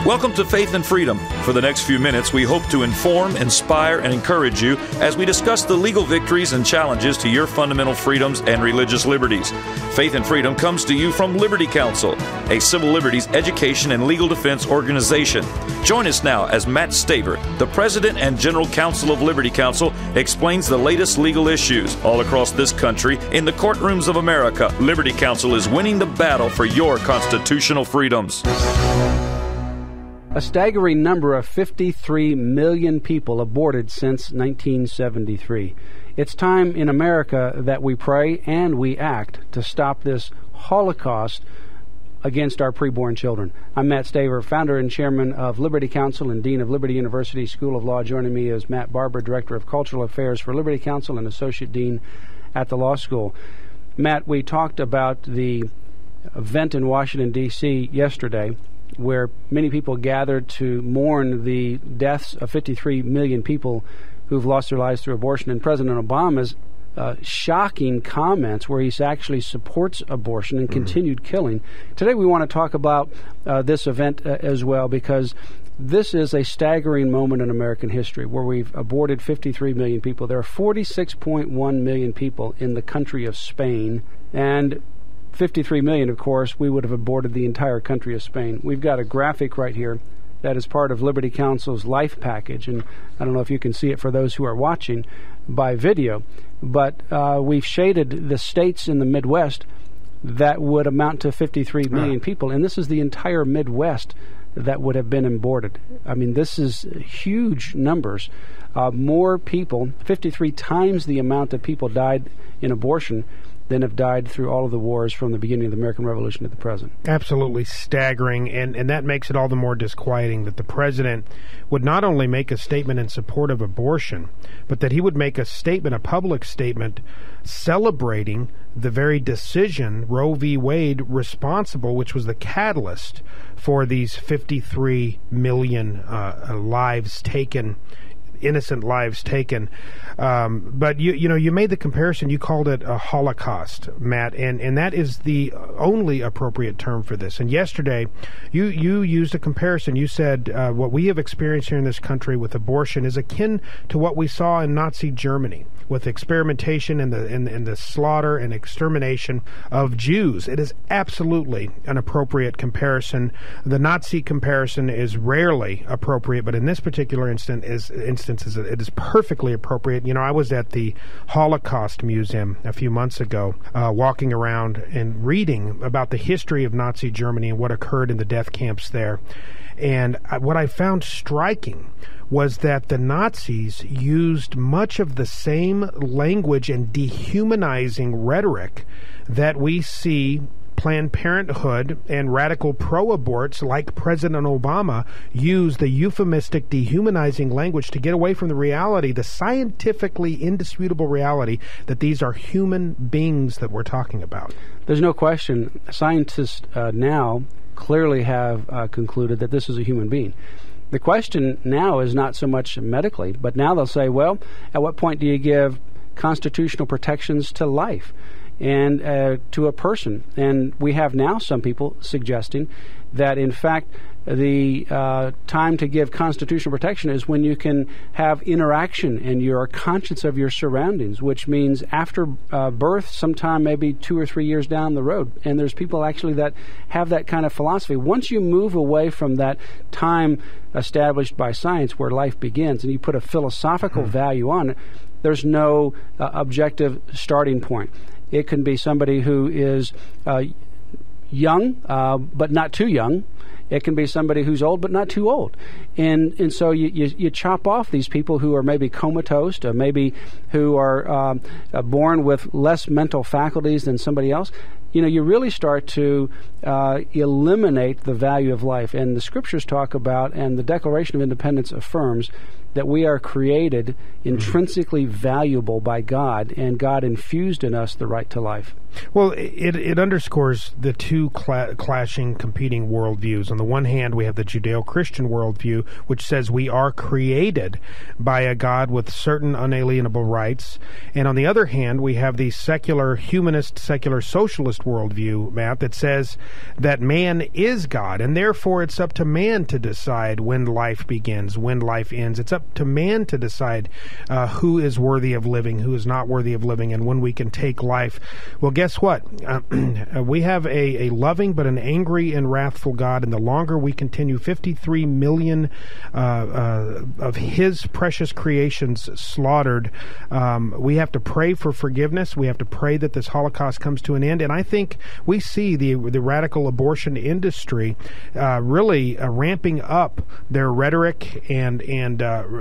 Welcome to Faith and Freedom. For the next few minutes, we hope to inform, inspire, and encourage you as we discuss the legal victories and challenges to your fundamental freedoms and religious liberties. Faith and Freedom comes to you from Liberty Counsel, a civil liberties education and legal defense organization. Join us now as Matt Staver, the President and General Counsel of Liberty Counsel, explains the latest legal issues all across this country in the courtrooms of America. Liberty Counsel is winning the battle for your constitutional freedoms. A staggering number of 53 million people aborted since 1973. It's time in America that we pray and we act to stop this Holocaust against our preborn children. I'm Matt Staver, founder and chairman of Liberty Counsel and dean of Liberty University School of Law. Joining me is Matt Barber, director of cultural affairs for Liberty Counsel and associate dean at the law school. Matt, we talked about the event in Washington, D.C. yesterday, where many people gathered to mourn the deaths of 53 million people who've lost their lives through abortion, and President Obama's shocking comments where he actually supports abortion and continued killing. Today we want to talk about this event as well, because this is a staggering moment in American history where we've aborted 53 million people. There are 46.1 million people in the country of Spain, and 53 million, of course, we would have aborted the entire country of Spain. We've got a graphic right here that is part of Liberty Counsel's Life Package, and I don't know if you can see it for those who are watching by video, but we've shaded the states in the Midwest that would amount to 53 million people, and this is the entire Midwest that would have been aborted. I mean, this is huge numbers. More people, 53 times the amount of people died in abortion than have died through all of the wars from the beginning of the American Revolution to the present. Absolutely staggering, and that makes it all the more disquieting that the president would not only make a statement in support of abortion, but that he would make a statement, a public statement, celebrating the very decision, Roe v. Wade, responsible, which was the catalyst for these 53 million lives taken, innocent lives taken. But you made the comparison. You called it a Holocaust, Matt, and that is the only appropriate term for this. And yesterday, you used a comparison. You said what we have experienced here in this country with abortion is akin to what we saw in Nazi Germany with experimentation and the slaughter and extermination of Jews. It is absolutely an appropriate comparison. The Nazi comparison is rarely appropriate, but in this particular instance, it is perfectly appropriate. You know, I was at the Holocaust Museum a few months ago, walking around and reading about the history of Nazi Germany and what occurred in the death camps there. And what I found striking was that the Nazis used much of the same language and dehumanizing rhetoric that we see Planned Parenthood and radical pro-aborts like President Obama use, the euphemistic, dehumanizing language to get away from the reality, the scientifically indisputable reality that these are human beings that we're talking about. There's no question. Scientists now clearly have concluded that this is a human being. The question now is not so much medically, but now they'll say, well, at what point do you give constitutional protections to life and to a person? And we have now some people suggesting that, in fact, the time to give constitutional protection is when you can have interaction and you're conscious of your surroundings, which means after birth, sometime maybe 2 or 3 years down the road. And there's people actually that have that kind of philosophy. Once you move away from that time established by science where life begins and you put a philosophical value on it, there's no objective starting point. It can be somebody who is young, but not too young. It can be somebody who's old, but not too old. And so you chop off these people who are maybe comatose, or maybe who are born with less mental faculties than somebody else. You know, you really start to eliminate the value of life. And the Scriptures talk about, and the Declaration of Independence affirms, that we are created intrinsically valuable by God, and God infused in us the right to life. Well, it underscores the two clashing, competing worldviews. On the one hand, we have the Judeo-Christian worldview, which says we are created by a God with certain unalienable rights. And on the other hand, we have the secular humanist, secular socialist worldview, Matt, that says that man is God, and therefore it's up to man to decide when life begins, when life ends. It's up to man to decide who is worthy of living, who is not worthy of living, and when we can take life. Well, guess what? We have a loving but an angry and wrathful God, and the longer we continue 53 million of His precious creations slaughtered, we have to pray for forgiveness. We have to pray that this Holocaust comes to an end. And I think we see the radical abortion industry really ramping up their rhetoric and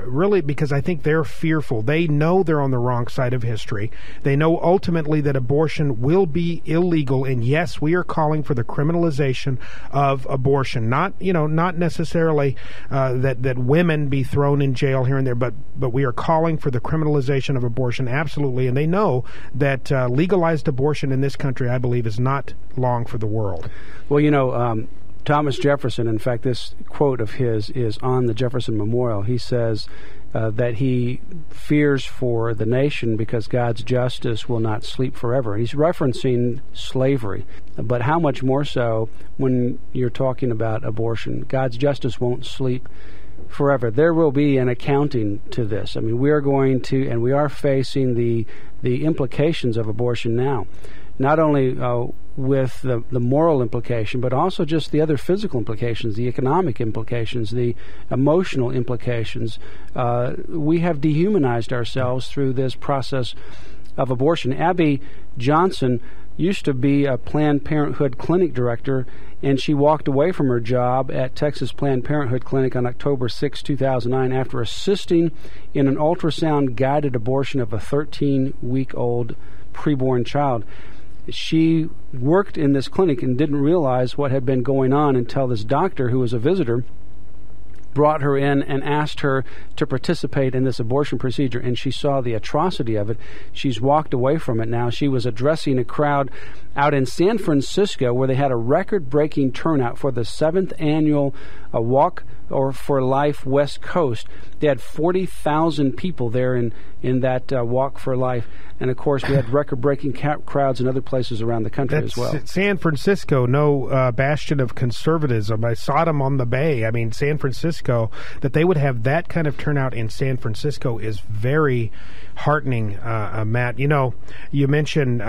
really because I think they're fearful. They know they're on the wrong side of history. They know ultimately that abortion will be illegal, and yes, we are calling for the criminalization of abortion. Not necessarily that women be thrown in jail here and there, but we are calling for the criminalization of abortion, absolutely. And they know that legalized abortion in this country, I believe, is not long for the world. Well, Thomas Jefferson, in fact, this quote of his is on the Jefferson Memorial. He says that he fears for the nation because God's justice will not sleep forever. He's referencing slavery, but how much more so when you're talking about abortion? God's justice won't sleep forever. There will be an accounting to this. I mean, we are going to, and we are facing the implications of abortion now. Not only with the moral implication, but also just the other physical implications, the economic implications, the emotional implications. We have dehumanized ourselves through this process of abortion. Abby Johnson used to be a Planned Parenthood clinic director, and she walked away from her job at Texas Planned Parenthood Clinic on October 6, 2009, after assisting in an ultrasound-guided abortion of a 13-week-old preborn child. She worked in this clinic and didn't realize what had been going on until this doctor, who was a visitor, brought her in and asked her to participate in this abortion procedure, and she saw the atrocity of it. She's walked away from it now. She was addressing a crowd out in San Francisco where they had a record-breaking turnout for the 7th annual Walk for Life West Coast. They had 40,000 people there in that Walk for Life. And, of course, we had record-breaking crowds in other places around the country as well. San Francisco, no bastion of conservatism. I saw them on the Bay. I mean, San Francisco, that they would have that kind of turnout in San Francisco is very heartening, Matt. You mentioned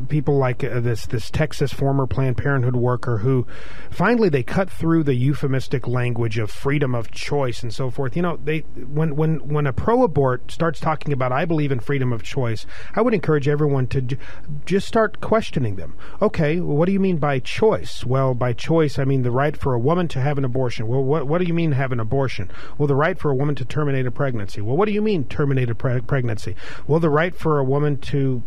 people like this Texas former Planned Parenthood worker who finally they cut through the euphemistic language of freedom of choice and so forth. When a pro-abort starts talking about I believe in freedom of choice, I would encourage everyone to just start questioning them. Okay, well, what do you mean by choice? Well, by choice, I mean the right for a woman to have an abortion. Well, what do you mean have an abortion? Well, the right for a woman to terminate a pregnancy. Well, what do you mean terminate a pregnancy? Well, the right for a woman to...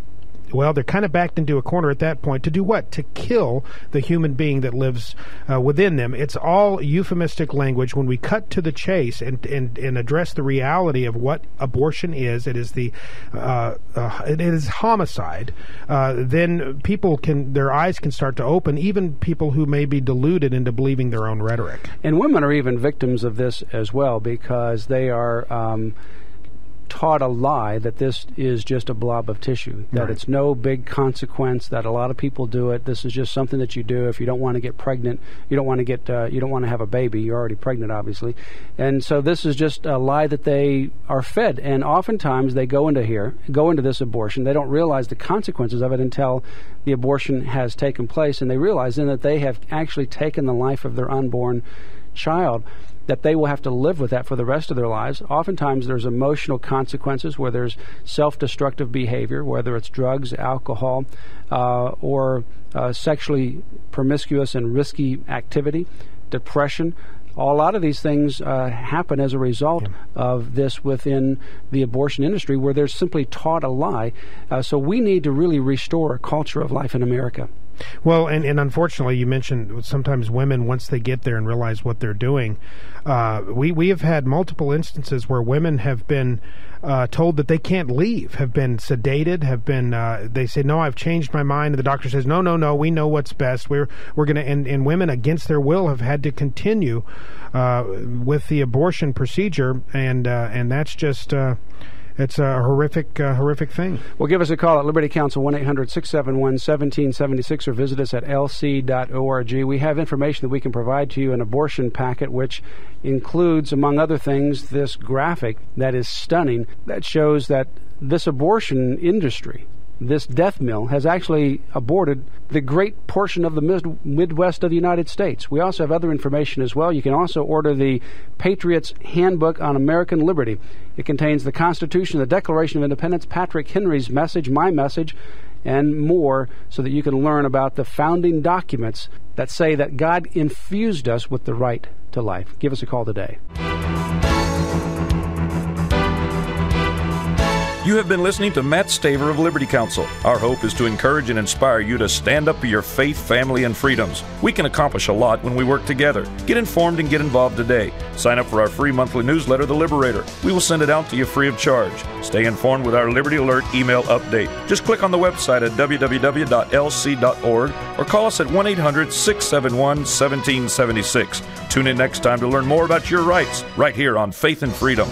Well, they're kind of backed into a corner at that point. To do what? To kill the human being that lives within them. It's all euphemistic language. When we cut to the chase and address the reality of what abortion is, it is it is homicide. Then people their eyes can start to open. Even people who may be deluded into believing their own rhetoric. And women are even victims of this as well, because they are taught a lie that this is just a blob of tissue, that it's no big consequence, that a lot of people do it. This is just something that you do if you don't want to get pregnant, you don't want to have a baby, you're already pregnant, obviously. And so this is just a lie that they are fed. And oftentimes they go into this abortion. They don't realize the consequences of it until the abortion has taken place, and they realize then that they have actually taken the life of their unborn child, that they will have to live with that for the rest of their lives. Oftentimes there's emotional consequences where there's self-destructive behavior, whether it's drugs, alcohol, or sexually promiscuous and risky activity, depression. A lot of these things happen as a result of this within the abortion industry, where they're simply taught a lie. So we need to really restore a culture of life in America. Well, and unfortunately, you mentioned sometimes women, once they get there and realize what they're doing, we have had multiple instances where women have been told that they can't leave, have been sedated, have been, they say, no, I've changed my mind, and the doctor says, no, we know what's best. We're going to, and women against their will have had to continue with the abortion procedure, and that's just... it's a horrific thing. Well, give us a call at Liberty Counsel, 1-800-671-1776, or visit us at lc.org. We have information that we can provide to you, an abortion packet, which includes, among other things, this graphic that is stunning, that shows that this abortion industry, this death mill, has actually aborted the great portion of the Midwest of the United States. We also have other information as well. You can also order the Patriot's Handbook on American Liberty. It contains the Constitution, the Declaration of Independence, Patrick Henry's message, my message, and more, so that you can learn about the founding documents that say that God infused us with the right to life. Give us a call today. You have been listening to Matt Staver of Liberty Counsel. Our hope is to encourage and inspire you to stand up for your faith, family, and freedoms. We can accomplish a lot when we work together. Get informed and get involved today. Sign up for our free monthly newsletter, The Liberator. We will send it out to you free of charge. Stay informed with our Liberty Alert email update. Just click on the website at www.lc.org or call us at 1-800-671-1776. Tune in next time to learn more about your rights right here on Faith and Freedom.